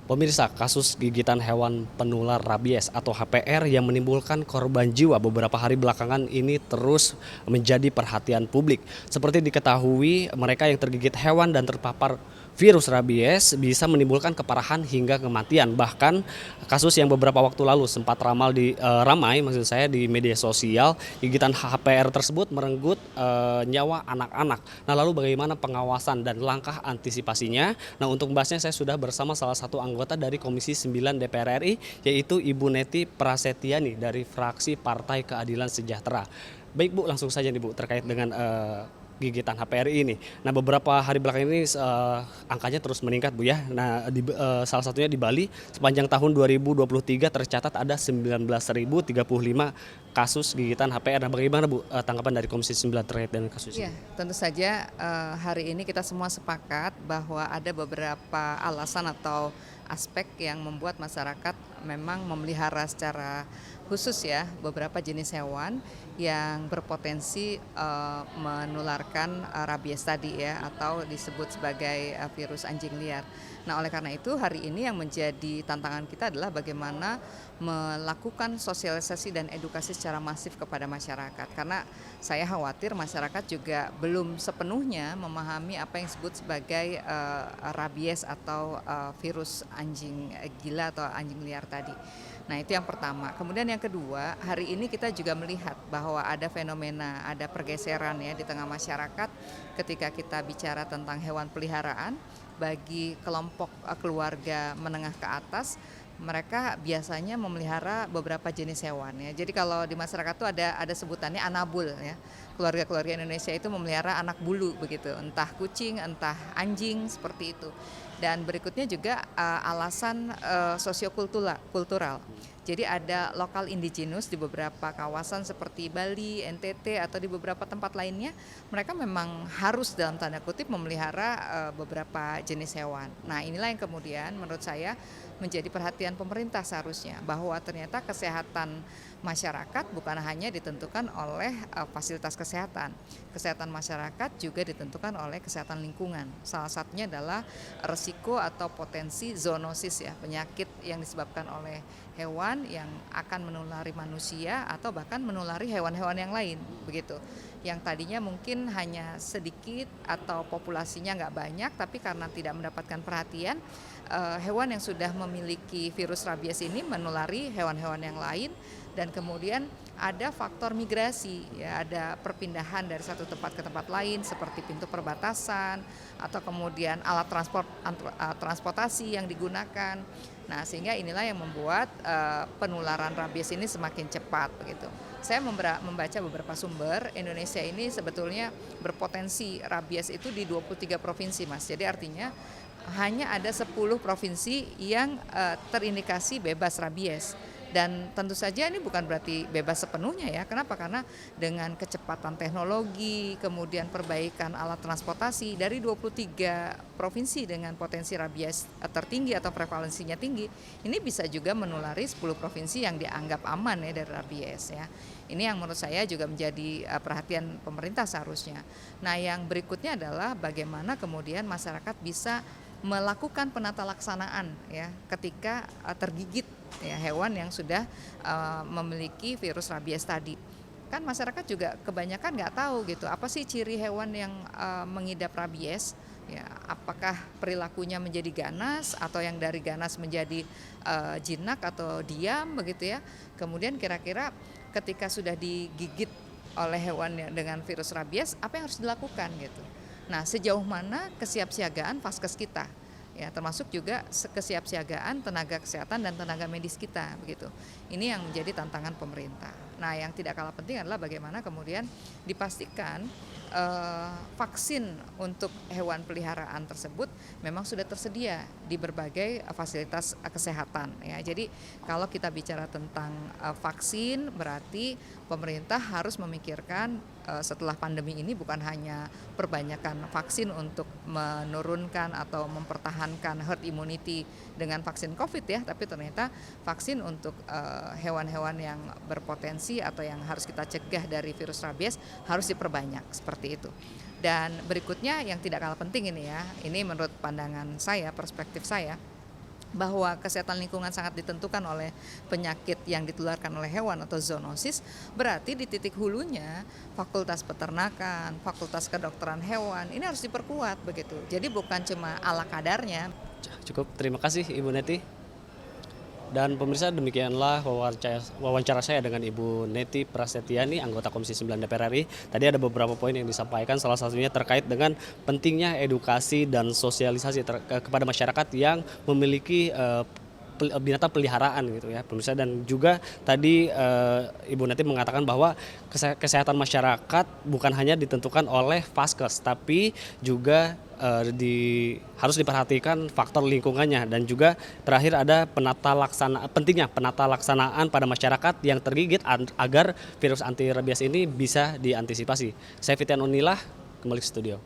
Pemirsa, kasus gigitan hewan penular rabies atau HPR yang menimbulkan korban jiwa beberapa hari belakangan ini terus menjadi perhatian publik. Seperti diketahui, mereka yang tergigit hewan dan terpapar virus rabies bisa menimbulkan keparahan hingga kematian. Bahkan kasus yang beberapa waktu lalu sempat ramai maksud saya di media sosial, gigitan HPR tersebut merenggut nyawa anak-anak. Nah, lalu bagaimana pengawasan dan langkah antisipasinya? Nah, untuk membahasnya saya sudah bersama salah satu anggota dari Komisi 9 DPR RI, yaitu Ibu Neti Prasetyani dari fraksi Partai Keadilan Sejahtera. Baik Bu, langsung saja nih Bu terkait dengan gigitan HPRI ini. Nah, beberapa hari belakangan ini angkanya terus meningkat Bu ya. Nah, salah satunya di Bali sepanjang tahun 2023 tercatat ada 19.035 kasus gigitan HPR. Nah, bagaimana Bu tanggapan dari Komisi 9 terkait dengan kasus Ya, ini? tentu saja hari ini kita semua sepakat bahwa ada beberapa alasan atau aspek yang membuat masyarakat memang memelihara secara khusus ya beberapa jenis hewan yang berpotensi menularkan rabies tadi ya atau disebut sebagai virus anjing liar. Nah, oleh karena itu hari ini yang menjadi tantangan kita adalah bagaimana melakukan sosialisasi dan edukasi secara masif kepada masyarakat karena saya khawatir masyarakat juga belum sepenuhnya memahami apa yang disebut sebagai rabies atau virus anjing gila atau anjing liar tadi. Nah, itu yang pertama. Kemudian yang kedua, hari ini kita juga melihat bahwa ada fenomena, ada pergeseran ya di tengah masyarakat ketika kita bicara tentang hewan peliharaan bagi kelompok keluarga menengah ke atas. Mereka biasanya memelihara beberapa jenis hewan ya. Jadi kalau di masyarakat itu ada sebutannya anabul ya. Keluarga-keluarga Indonesia itu memelihara anak bulu begitu, entah kucing, entah anjing seperti itu. Dan berikutnya juga alasan sosiokultural. Jadi ada lokal indigenous di beberapa kawasan seperti Bali, NTT atau di beberapa tempat lainnya, mereka memang harus dalam tanda kutip memelihara beberapa jenis hewan. Nah, inilah yang kemudian menurut saya menjadi perhatian pemerintah seharusnya bahwa ternyata kesehatan masyarakat bukan hanya ditentukan oleh fasilitas kesehatan. Kesehatan masyarakat juga ditentukan oleh kesehatan lingkungan. Salah satunya adalah resiko atau potensi zoonosis ya, penyakit yang disebabkan oleh hewan yang akan menulari manusia atau bahkan menulari hewan-hewan yang lain begitu. Yang tadinya mungkin hanya sedikit atau populasinya nggak banyak, tapi karena tidak mendapatkan perhatian, hewan yang sudah memiliki virus rabies ini menulari hewan-hewan yang lain. Dan kemudian ada faktor migrasi, ya, ada perpindahan dari satu tempat ke tempat lain seperti pintu perbatasan atau kemudian alat transportasi yang digunakan. Nah, sehingga inilah yang membuat penularan rabies ini semakin cepat begitu. Saya membaca beberapa sumber, Indonesia ini sebetulnya berpotensi rabies itu di 23 provinsi, Mas. Jadi artinya hanya ada 10 provinsi yang terindikasi bebas rabies. Dan tentu saja ini bukan berarti bebas sepenuhnya ya. Kenapa? Karena dengan kecepatan teknologi, kemudian perbaikan alat transportasi dari 23 provinsi dengan potensi rabies tertinggi atau prevalensinya tinggi, ini bisa juga menulari 10 provinsi yang dianggap aman ya dari rabies ya. Ini yang menurut saya juga menjadi perhatian pemerintah seharusnya. Nah, yang berikutnya adalah bagaimana kemudian masyarakat bisa melakukan penata laksanaan ya ketika tergigit ya hewan yang sudah memiliki virus rabies tadi. Kan masyarakat juga kebanyakan nggak tahu gitu apa sih ciri hewan yang mengidap rabies ya, apakah perilakunya menjadi ganas atau yang dari ganas menjadi jinak atau diam begitu ya. Kemudian kira-kira ketika sudah digigit oleh hewan dengan virus rabies apa yang harus dilakukan gitu. Nah, sejauh mana kesiapsiagaan Vaskes kita, ya termasuk juga kesiapsiagaan tenaga kesehatan dan tenaga medis kita, begitu. Ini yang menjadi tantangan pemerintah. Nah, yang tidak kalah penting adalah bagaimana kemudian dipastikan vaksin untuk hewan peliharaan tersebut memang sudah tersedia di berbagai fasilitas kesehatan. Ya, jadi kalau kita bicara tentang vaksin, berarti pemerintah harus memikirkan setelah pandemi ini bukan hanya perbanyakan vaksin untuk menurunkan atau mempertahankan herd immunity dengan vaksin COVID ya, tapi ternyata vaksin untuk hewan-hewan yang berpotensi atau yang harus kita cegah dari virus rabies harus diperbanyak seperti itu. Dan berikutnya yang tidak kalah penting ini ya, ini menurut pandangan saya, perspektif saya, bahwa kesehatan lingkungan sangat ditentukan oleh penyakit yang ditularkan oleh hewan atau zoonosis, berarti di titik hulunya Fakultas Peternakan, Fakultas Kedokteran Hewan ini harus diperkuat begitu. Jadi bukan cuma ala kadarnya. Cukup, terima kasih Ibu Neti. Dan pemirsa, demikianlah wawancara saya dengan Ibu Neti Prasetyani, anggota Komisi 9 DPR RI. Tadi ada beberapa poin yang disampaikan, salah satunya terkait dengan pentingnya edukasi dan sosialisasi kepada masyarakat yang memiliki binatang peliharaan gitu ya pemirsa. Dan juga tadi Ibu Neti mengatakan bahwa kesehatan masyarakat bukan hanya ditentukan oleh Vaskes, tapi juga harus diperhatikan faktor lingkungannya. Dan juga terakhir ada pentingnya penata laksanaan pada masyarakat yang tergigit agar virus anti rabies ini bisa diantisipasi. Saya Fitian Unilah, kembali ke studio.